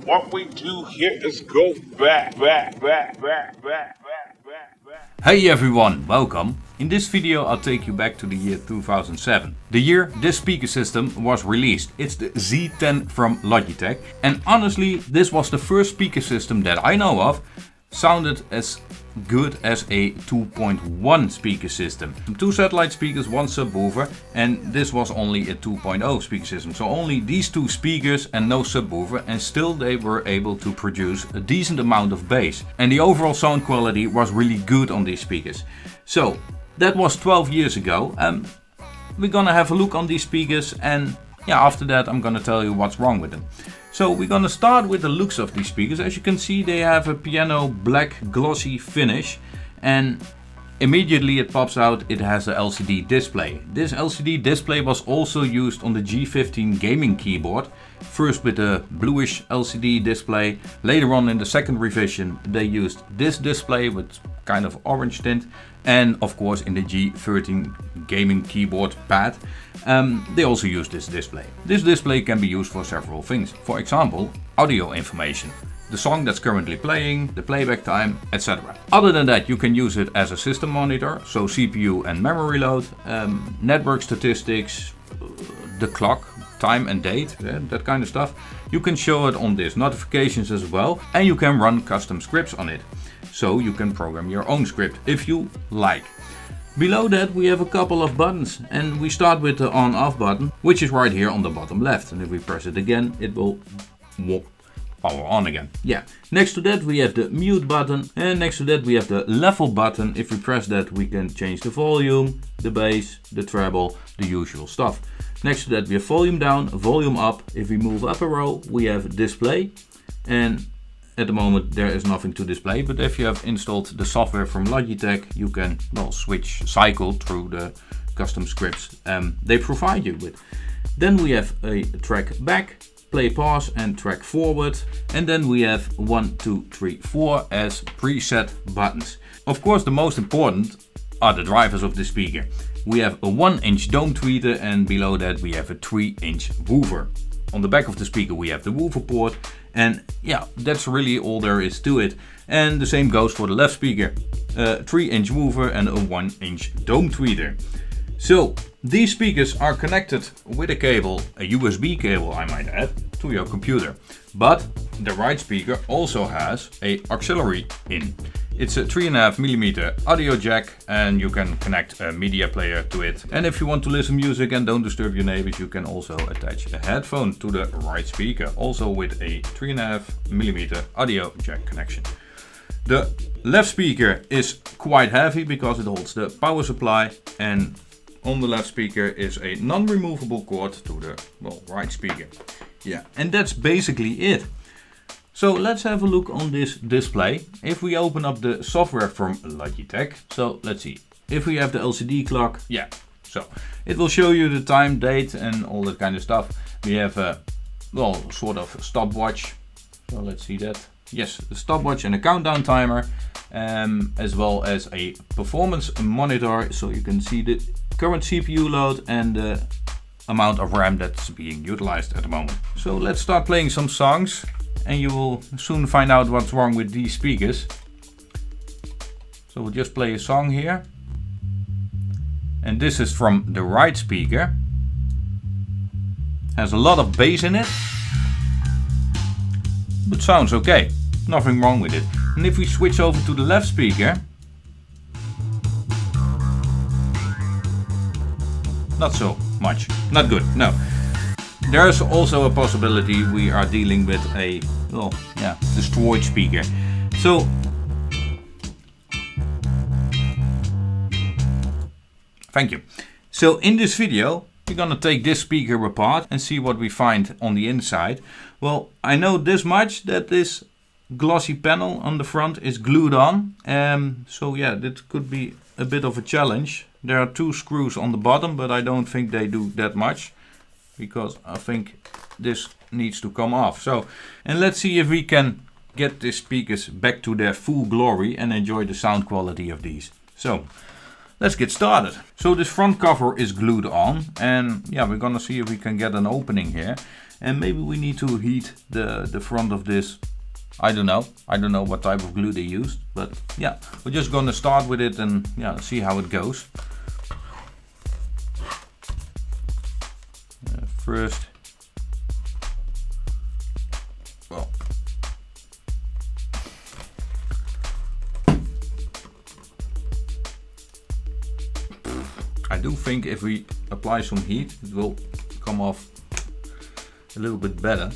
What we do here is go back. Hey everyone, welcome. In this video I'll take you back to the year 2007. The year this speaker system was released. It's the Z-10 from Logitech. And honestly, this was the first speaker system that I know of sounded as good as a 2.1 speaker system. 2 satellite speakers, 1 subwoofer, and this was only a 2.0 speaker system. So only these 2 speakers and no subwoofer, and still they were able to produce a decent amount of bass. And the overall sound quality was really good on these speakers. So that was 12 years ago. We're gonna have a look on these speakers, and yeah, after that I'm gonna tell you what's wrong with them. So we're gonna start with the looks of these speakers. As you can see, they have a piano black glossy finish, and immediately it pops out, it has a LCD display. This LCD display was also used on the G-15 gaming keyboard. First with a bluish LCD display, later on in the second revision they used this display with kind of orange tint, and of course in the G-13 gaming keyboard pad they also use this display. This display can be used for several things. For example, audio information, the song that's currently playing, the playback time, etc. Other than that, you can use it as a system monitor, so CPU and memory load, network statistics, the clock, time and date, that kind of stuff. You can show it on this, notifications as well, and you can run custom scripts on it. So you can program your own script if you like. Below that we have a couple of buttons, and we start with the on-off button, which is right here on the bottom left, and if we press it again it will power on again. Yeah. Next to that we have the mute button, and next to that we have the level button. If we press that we can change the volume, the bass, the treble, the usual stuff. Next to that we have volume down, volume up. If we move up a row we have display, and at the moment there is nothing to display, but if you have installed the software from Logitech you can cycle through the custom scripts they provide you with. Then we have a track back, play pause, and track forward, and then we have 1, 2, 3, 4 as preset buttons. Of course the most important are the drivers of the speaker. We have a 1-inch dome tweeter, and below that we have a 3-inch woofer. On the back of the speaker we have the woofer port, and yeah, that's really all there is to it. And the same goes for the left speaker, a 3-inch woofer and a 1-inch dome tweeter. So these speakers are connected with a cable, a USB cable I might add, to your computer. But the right speaker also has a auxiliary in. It's a 3.5mm audio jack, and you can connect a media player to it. And if you want to listen music and don't disturb your neighbors, you can also attach a headphone to the right speaker, also with a 3.5mm audio jack connection. The left speaker is quite heavy because it holds the power supply, and on the left speaker is a non-removable cord to the right speaker. Yeah, and that's basically it. So let's have a look on this display. If we open up the software from Logitech, so let's see. If we have the LCD clock, yeah, so it will show you the time, date, and all that kind of stuff. We have a sort of stopwatch. So let's see that. Yes, a stopwatch and a countdown timer, as well as a performance monitor, so you can see the current CPU load and the amount of RAM that's being utilized at the moment. So let's start playing some songs, and you will soon find out what's wrong with these speakers. So we'll just play a song here, and this is from the right speaker. Has a lot of bass in it, but sounds okay, nothing wrong with it. And if we switch over to the left speaker, not so much, not good, no. There's also a possibility we are dealing with a destroyed speaker. So thank you. So in this video we're gonna take this speaker apart and see what we find on the inside. Well, I know this much, that this glossy panel on the front is glued on. So yeah, that could be a bit of a challenge. There are 2 screws on the bottom, but I don't think they do that much, because I think this needs to come off. So, and let's see if we can get these speakers back to their full glory and enjoy the sound quality of these. So let's get started. So this front cover is glued on, and yeah, we're gonna see if we can get an opening here. And maybe we need to heat the front of this. I don't know what type of glue they used, but yeah, we're just gonna start with it and yeah, see how it goes. First, well, I do think if we apply some heat, it will come off a little bit better.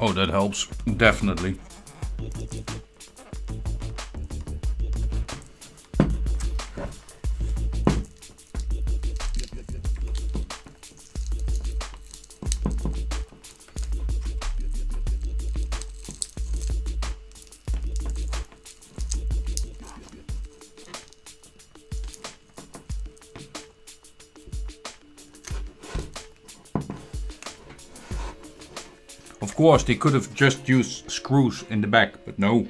Oh, that helps, definitely. Of course, they could have just used screws in the back, but no.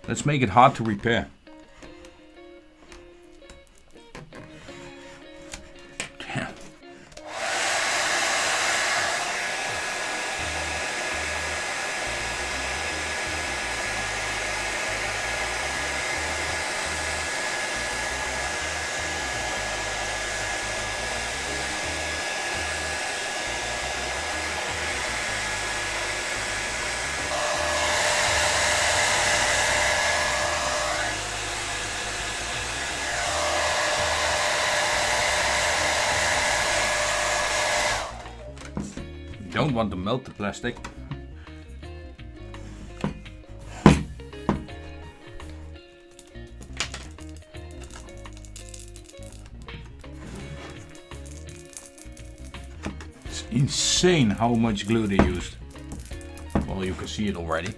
Let's make it hard to repair. Damn. Don't want to melt the plastic. It's insane how much glue they used. Well, you can see it already.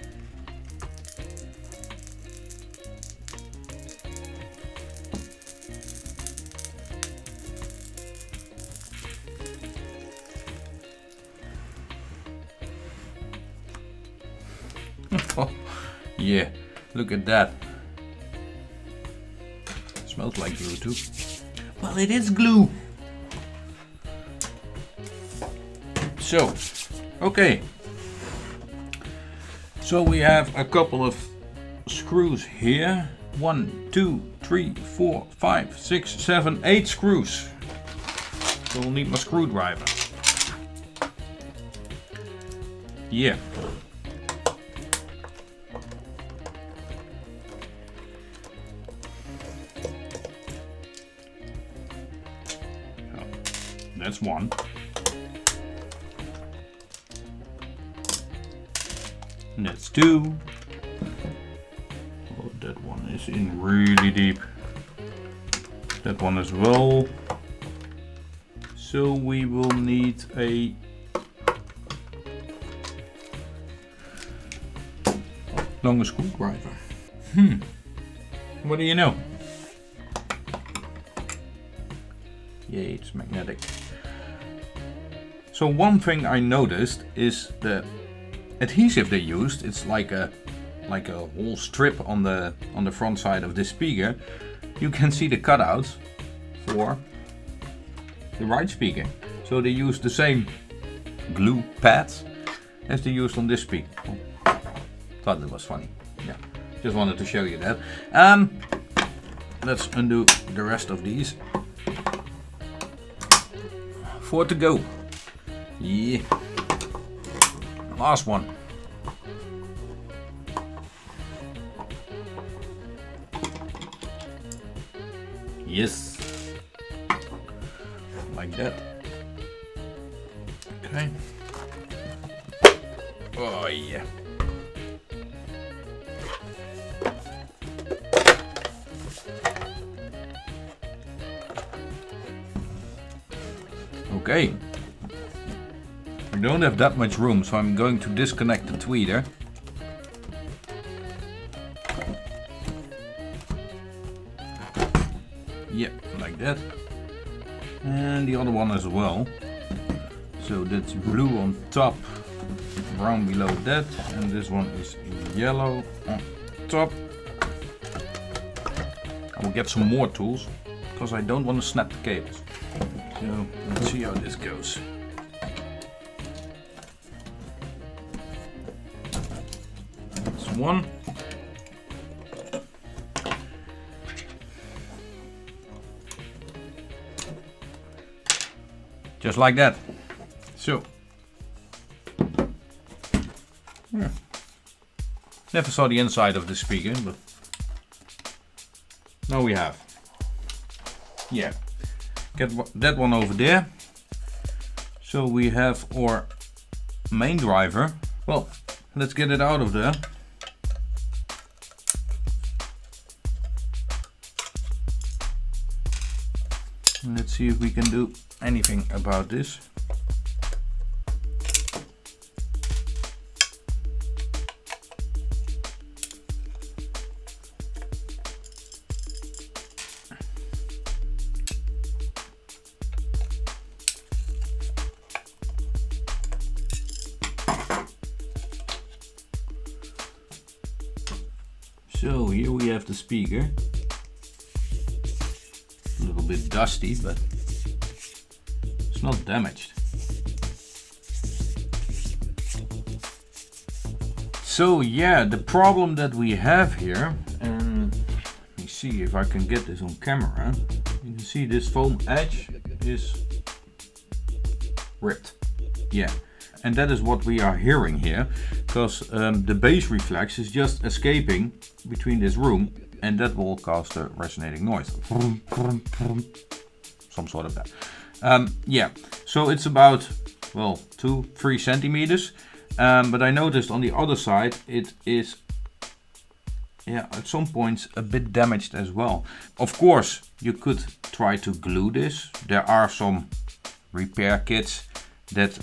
Oh, yeah, look at that. Smells like glue too. Well, it is glue. So, okay. So we have a couple of screws here. 1, 2, 3, 4, 5, 6, 7, 8 screws. So we'll need my screwdriver. Yeah. That's one. And that's two. Oh, that one is in really deep. That one as well. So we will need a longer screwdriver. What do you know? Yay, it's magnetic. So one thing I noticed is the adhesive they used. It's like a whole strip on the front side of this speaker. You can see the cutouts for the right speaker. So they used the same glue pads as they used on this speaker. Oh, thought it was funny. Yeah, just wanted to show you that. Let's undo the rest of these. 4 to go. Yeah. Last one. Yes. Like that. Okay. Oh yeah. Okay. We don't have that much room, so I'm going to disconnect the tweeter. and the other one as well. So that's blue on top, brown below that, and this one is yellow on top. I will get some more tools because I don't want to snap the cables. So let's see how this goes. That's one. Just like that. So, yeah. Never saw the inside of the speaker, but now we have. Yeah, get that one over there. So we have our main driver. Well, let's get it out of there. And let's see if we can do anything about this. So here we have the speaker. A little bit dusty, but it's not damaged. So yeah, the problem that we have here, and let me see if I can get this on camera. You can see this foam edge is ripped. Yeah, and that is what we are hearing here, because the bass reflex is just escaping between this room, and that will cause a resonating noise. Some sort of that. Yeah, so it's about, well, 2-3 centimeters. But I noticed on the other side it is, yeah, at some points a bit damaged as well. Of course, you could try to glue this. There are some repair kits that,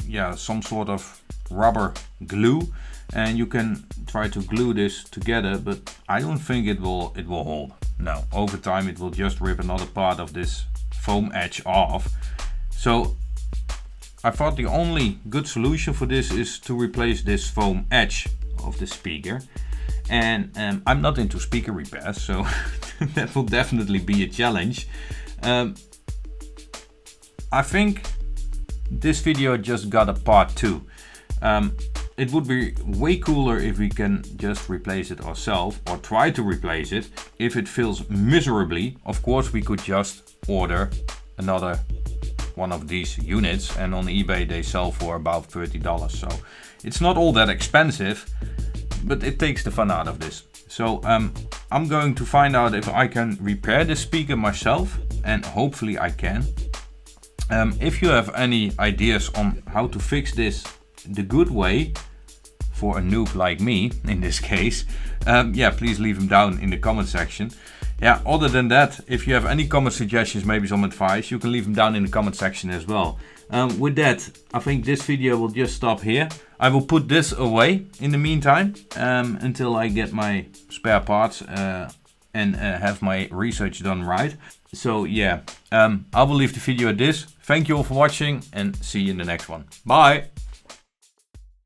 yeah, some sort of rubber glue, and you can try to glue this together, but I don't think it will hold. No, over time it will just rip another part of this foam edge off. So I thought the only good solution for this is to replace this foam edge of the speaker. And I'm not into speaker repairs, so that will definitely be a challenge. I think this video just got a part 2. It would be way cooler if we can just replace it ourselves, or try to replace it. If it fails miserably, of course we could just order another one of these units, and on eBay they sell for about $30. So it's not all that expensive, but it takes the fun out of this. So I'm going to find out if I can repair this speaker myself, and hopefully I can. If you have any ideas on how to fix this the good way for a noob like me in this case, yeah, please leave them down in the comment section. Yeah, other than that, if you have any comment suggestions, maybe some advice, you can leave them down in the comment section as well. With that, I think this video will just stop here. I will put this away in the meantime, until I get my spare parts and have my research done right. So yeah, I will leave the video at this. Thank you all for watching, and see you in the next one. Bye!